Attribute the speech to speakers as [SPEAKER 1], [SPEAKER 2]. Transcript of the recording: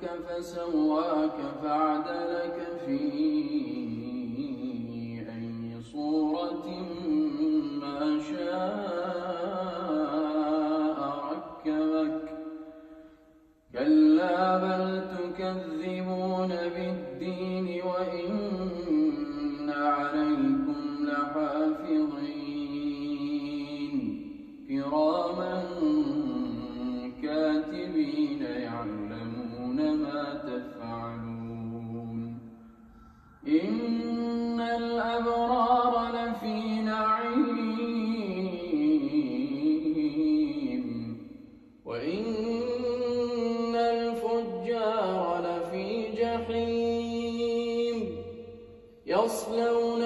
[SPEAKER 1] فسواك فعدلك في أي صورة ما شاء ركبك. كلا بل تكذبون بالدين وإن عليكم لحافظين كراما كاتبين يعلمون ما تفعلون. إن الأبرار لفي نعيم وإن الفجار لفي جحيم يصلون